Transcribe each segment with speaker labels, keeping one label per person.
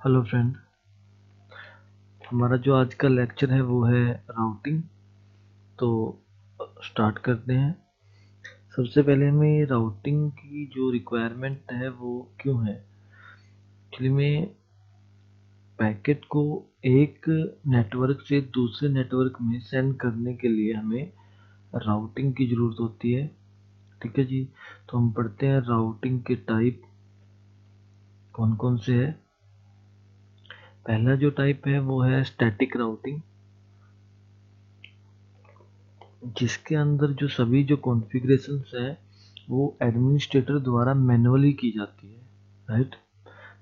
Speaker 1: Hello friend, हमारा जो आज का लेक्चर है वो है राउटिंग। तो स्टार्ट करते हैं। सबसे पहले हमें राउटिंग की जो रिक्वायरमेंट है वो क्यों है। एक्चुअली में पैकेट को एक नेटवर्क से दूसरे नेटवर्क में सेंड करने के लिए हमें राउटिंग की ज़रूरत होती है। ठीक है जी। तो हम पढ़ते हैं राउटिंग के टाइप कौन कौन से है। पहला जो टाइप है वो है स्टैटिक राउटिंग, जिसके अंदर जो सभी जो कॉन्फ़िगरेशंस है वो एडमिनिस्ट्रेटर द्वारा मैनुअली की जाती है। राइट,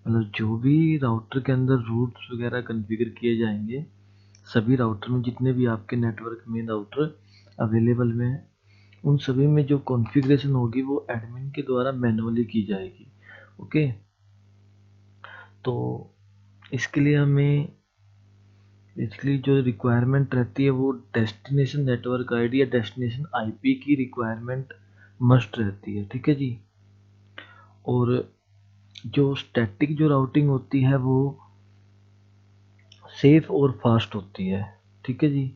Speaker 1: मतलब जो भी राउटर के अंदर रूट्स वगैरह कॉन्फ़िगर किए जाएंगे, सभी राउटर में जितने भी आपके नेटवर्क में राउटर अवेलेबल में है, उन सभी में जो कॉन्फ़िगरेशन होगी वो एडमिन के द्वारा मैनुअली की जाएगी। ओके, तो इसके लिए हमें बेसिकली जो रिक्वायरमेंट रहती है वो डेस्टिनेशन नेटवर्क आईडी या डेस्टिनेशन आईपी की रिक्वायरमेंट मस्ट रहती है। ठीक है जी। और जो स्टैटिक जो राउटिंग होती है वो सेफ और फास्ट होती है। ठीक है जी।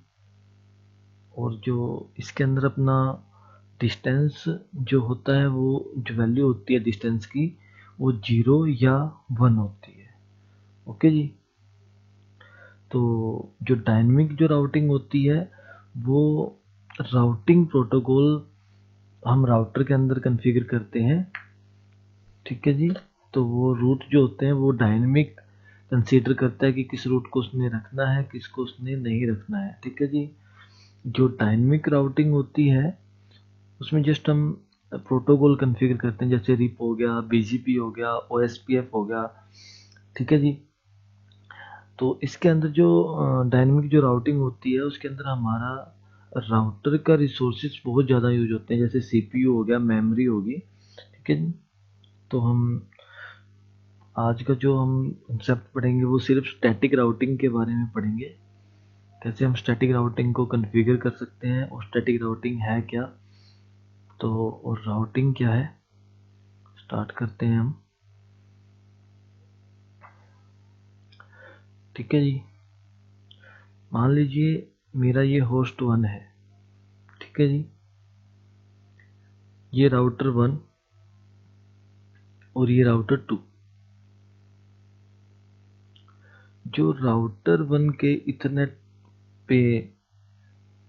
Speaker 1: और जो इसके अंदर अपना डिस्टेंस जो होता है, वो जो वैल्यू होती है डिस्टेंस की, वो 0 या 1 होती है। ओके जी। तो जो डायनेमिक जो राउटिंग होती है वो राउटिंग प्रोटोकॉल हम राउटर के अंदर कॉन्फ़िगर करते हैं। ठीक है जी। तो वो रूट जो होते हैं वो डायनेमिक कंसीडर करता है कि किस रूट को उसने रखना है, किसको उसने नहीं रखना है। ठीक है जी। जो डायनेमिक राउटिंग होती है उसमें जस्ट हम प्रोटोकॉल कॉन्फ़िगर करते हैं, जैसे रिप हो गया, बीजीपी हो गया, ओएसपीएफ हो गया। ठीक है जी। तो इसके अंदर जो डायनेमिक जो राउटिंग होती है उसके अंदर हमारा राउटर का रिसोर्सेज बहुत ज़्यादा यूज होते हैं, जैसे सीपीयू हो गया, मेमोरी होगी। ठीक है जी। तो हम आज का जो हम कंसेप्ट पढ़ेंगे वो सिर्फ स्टैटिक राउटिंग के बारे में पढ़ेंगे, कैसे हम स्टैटिक राउटिंग को कॉन्फ़िगर कर सकते हैं और स्टैटिक राउटिंग है क्या, तो और राउटिंग क्या है। स्टार्ट करते हैं हम। ठीक है जी। मान लीजिए मेरा ये होस्ट 1 है। ठीक है जी। ये राउटर 1 और ये राउटर 2। जो राउटर 1 के इथरनेट पे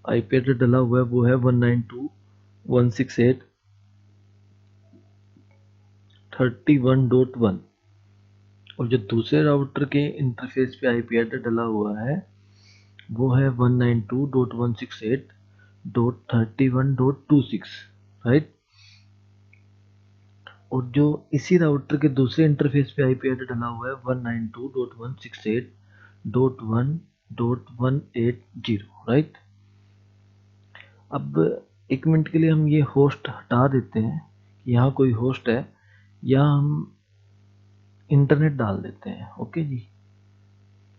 Speaker 1: आईपी एड्रेस डला हुआ है वो है 192.168.31.1, और जो दूसरे राउटर के इंटरफेस पे आईपी एड्रेस डला हुआ है वो है 192.168.31.26। राइट। और जो इसी राउटर के दूसरे इंटरफेस पे आईपी एड्रेस डला हुआ है 192.168.1.180। राइट। अब एक मिनट के लिए हम ये होस्ट हटा देते हैं कि यहाँ कोई होस्ट है, या हम इंटरनेट डाल देते हैं। ओके जी।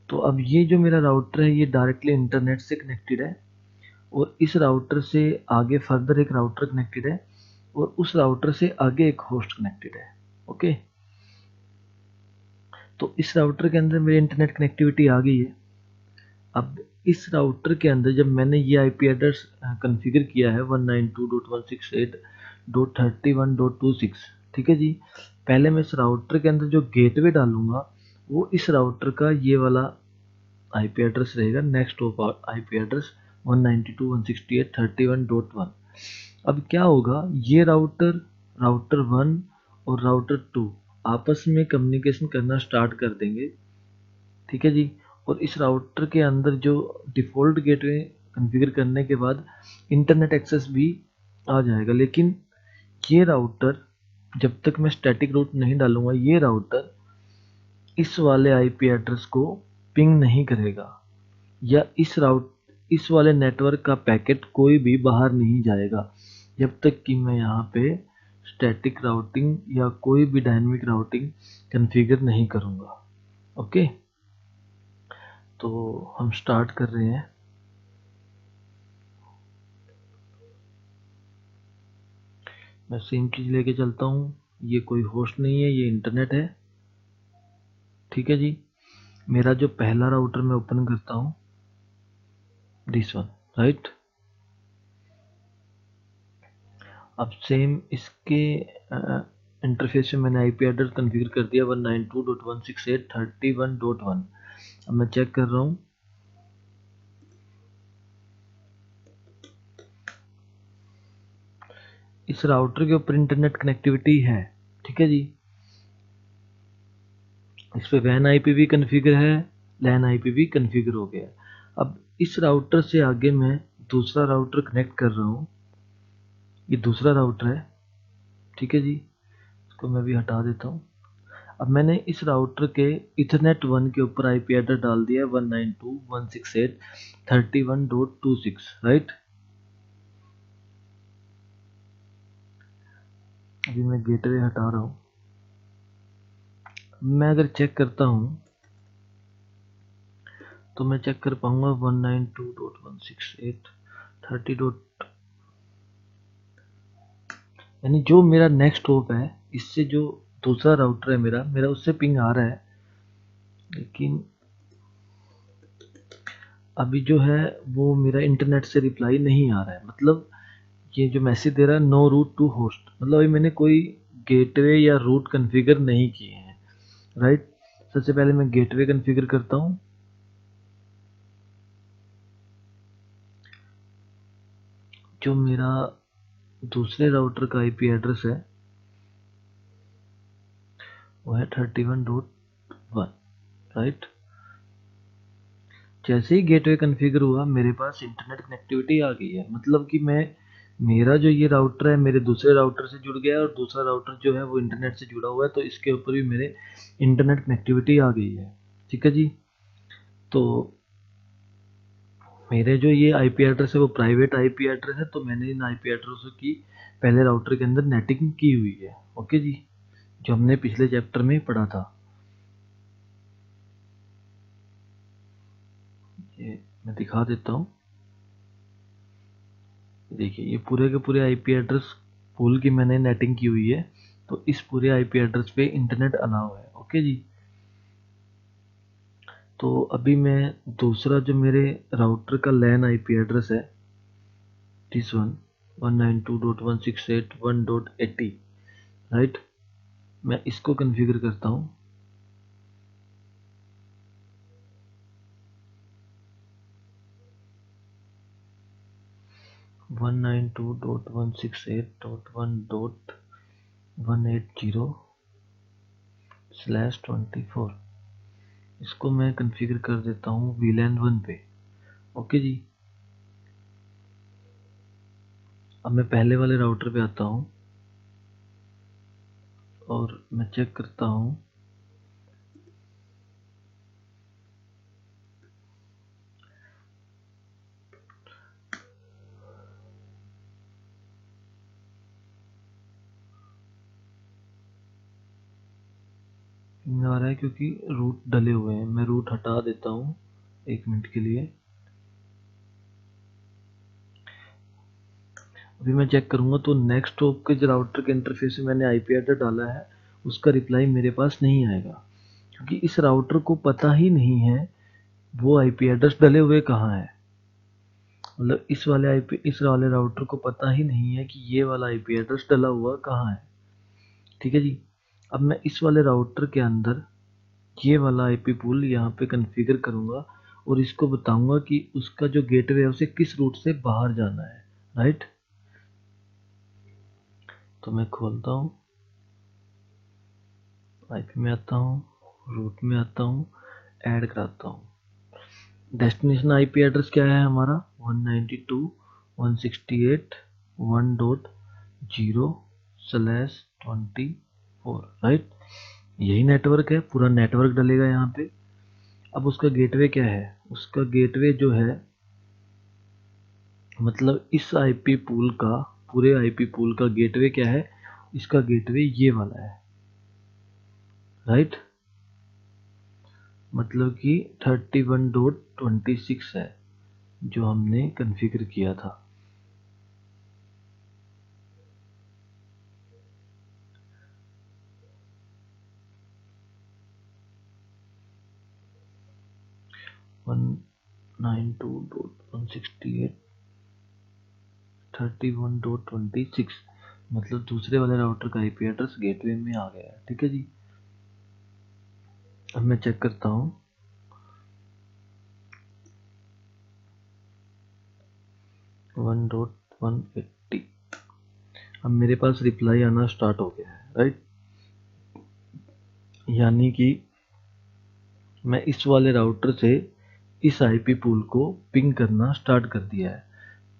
Speaker 1: तो अब ये जो मेरा राउटर है ये डायरेक्टली इंटरनेट से कनेक्टेड है, और इस राउटर से आगे फर्दर एक राउटर कनेक्टेड है, और उस राउटर से आगे एक होस्ट कनेक्टेड है। ओके। तो इस राउटर के अंदर मेरी इंटरनेट कनेक्टिविटी आ गई है। अब इस राउटर के अंदर जब मैंने ये आईपी एड्रेस कॉन्फ़िगर किया है 192.168.31.26। ठीक है जी। पहले मैं इस राउटर के अंदर जो गेटवे डालूंगा वो इस राउटर का ये वाला आईपी एड्रेस रहेगा, नेक्स्ट आईपी एड्रेस 192.168.31.1। अब क्या होगा, ये राउटर राउटर 1 और राउटर 2 आपस में कम्युनिकेशन करना स्टार्ट कर देंगे। ठीक है जी। और इस राउटर के अंदर जो डिफ़ॉल्ट गेटवे कॉन्फ़िगर करने के बाद इंटरनेट एक्सेस भी आ जाएगा, लेकिन ये राउटर जब तक मैं स्टैटिक रूट नहीं डालूंगा ये राउटर इस वाले आईपी एड्रेस को पिंग नहीं करेगा, या इस वाले नेटवर्क का पैकेट कोई भी बाहर नहीं जाएगा जब तक कि मैं यहाँ पे स्टैटिक राउटिंग या कोई भी डायनेमिक राउटिंग कॉन्फ़िगर नहीं करूँगा। ओके। तो हम स्टार्ट कर रहे हैं। मैं सेम चीज़ लेके चलता हूँ। ये कोई होस्ट नहीं है, ये इंटरनेट है। ठीक है जी। मेरा जो पहला राउटर मैं ओपन करता हूँ, दिस वन, राइट। अब सेम इसके इंटरफेस में मैंने आईपी एड्रेस कॉन्फ़िगर कर दिया 192.168.31.1। अब मैं चेक कर रहा हूँ, इस राउटर के ऊपर इंटरनेट कनेक्टिविटी है, ठीक है जी। इस पे वैन आईपी भी कॉन्फ़िगर है, लैन आईपी भी कॉन्फ़िगर हो गया। अब इस राउटर से आगे मैं दूसरा राउटर कनेक्ट कर रहा हूँ, ये दूसरा राउटर है, ठीक है जी। इसको मैं भी हटा देता हूँ। अब मैंने इस राउटर के इथरनेट 1 के ऊपर आईपी एड्रेस डाल दिया है 192.168.31.26, राइट। अभी मैं गेटवे हटा रहा हूँ। मैं अगर चेक करता हूँ तो मैं चेक कर पाऊंगा 192.168.30. यानी जो मेरा नेक्स्ट होप है, इससे जो दूसरा राउटर है मेरा उससे पिंग आ रहा है, लेकिन अभी जो है वो मेरा इंटरनेट से रिप्लाई नहीं आ रहा है। मतलब ये जो मैसेज दे रहा है नो रूट टू होस्ट, मतलब अभी मैंने कोई गेटवे या रूट कॉन्फ़िगर नहीं किए हैं, राइट। सबसे पहले मैं गेटवे कॉन्फ़िगर करता हूँ। जो मेरा दूसरे राउटर का आईपी एड्रेस है वो है 31.1, राइट। जैसे ही गेटवे कॉन्फ़िगर हुआ मेरे पास इंटरनेट कनेक्टिविटी आ गई है। मतलब कि मेरा जो ये राउटर है मेरे दूसरे राउटर से जुड़ गया है, और दूसरा राउटर जो है वो इंटरनेट से जुड़ा हुआ है, तो इसके ऊपर भी मेरे इंटरनेट कनेक्टिविटी आ गई है, ठीक है जी। तो मेरे जो ये आईपी एड्रेस है वो प्राइवेट आईपी एड्रेस है, तो मैंने इन आईपी एड्रेसों की पहले राउटर के अंदर नेटिंग की हुई है, ओके जी, जो हमने पिछले चैप्टर में पढ़ा था। ये मैं दिखा देता हूँ। देखिए ये पूरे के पूरे आईपी एड्रेस पूल की मैंने नेटिंग की हुई है, तो इस पूरे आईपी एड्रेस पे इंटरनेट अलाउ है, ओके जी। तो अभी मैं दूसरा जो मेरे राउटर का लैन आईपी एड्रेस है, दिस वन 192.168.1.80, राइट, मैं इसको कॉन्फ़िगर करता हूँ। वन 192.168.1.180/24, इसको मैं कॉन्फ़िगर कर देता हूँ VLAN 1 पे, ओके जी। अब मैं पहले वाले राउटर पे आता हूँ और मैं चेक करता हूँ। आ रहा है क्योंकि रूट डले हुए हैं। मैं रूट हटा देता हूँ 1 मिनट के लिए। अभी मैं चेक करूंगा तो नेक्स्ट होप के जो राउटर के इंटरफेस में मैंने आईपी एड्रेस डाला है उसका रिप्लाई मेरे पास नहीं आएगा, क्योंकि इस राउटर को पता ही नहीं है वो आईपी एड्रेस डले हुए कहाँ है। मतलब इस वाले राउटर को पता ही नहीं है कि ये वाला आईपी एड्रेस डला हुआ कहाँ है, ठीक है जी। अब मैं इस वाले राउटर के अंदर ये वाला आईपी पूल यहाँ पे कॉन्फ़िगर करूंगा और इसको बताऊंगा कि उसका जो गेटवे है उसे किस रूट से बाहर जाना है, राइट। तो मैं खोलता हूँ, आईपी में आता हूँ, रूट में आता हूँ, ऐड कराता हूँ। डेस्टिनेशन आईपी एड्रेस क्या है हमारा 192.168.1.0/24, राइट। यही नेटवर्क है, पूरा नेटवर्क डलेगा यहाँ पे। अब उसका गेटवे क्या है, उसका गेटवे जो है मतलब इस आईपी पूल का, पूरे आईपी पूल का गेटवे क्या है, इसका गेटवे ये वाला है, राइट। मतलब कि 31.26 है जो हमने कॉन्फ़िगर किया था। 192.168.31.26 मतलब दूसरे वाले राउटर का आईपी एड्रेस गेटवे में आ गया है। ठीक है जी, अब मैं चेक करता हूँ। वन डॉट 180, अब मेरे पास रिप्लाई आना स्टार्ट हो गया है, राइट। यानी कि मैं इस वाले राउटर से इस आईपी पूल को पिंग करना स्टार्ट कर दिया है।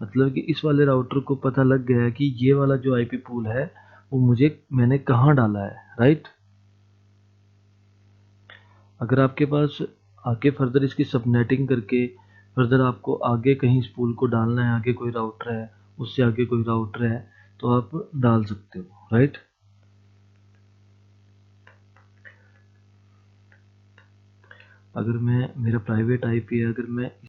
Speaker 1: मतलब कि इस वाले राउटर को पता लग गया है कि ये वाला जो आईपी पूल है वो मैंने कहाँ डाला है, राइट। अगर आपके पास आगे फर्दर इसकी सबनेटिंग करके फर्दर आपको आगे कहीं इस पूल को डालना है, आगे कोई राउटर है, उससे आगे कोई राउटर है, तो आप डाल सकते हो, राइट। अगर मैं मेरा प्राइवेट आईपी है, अगर मैं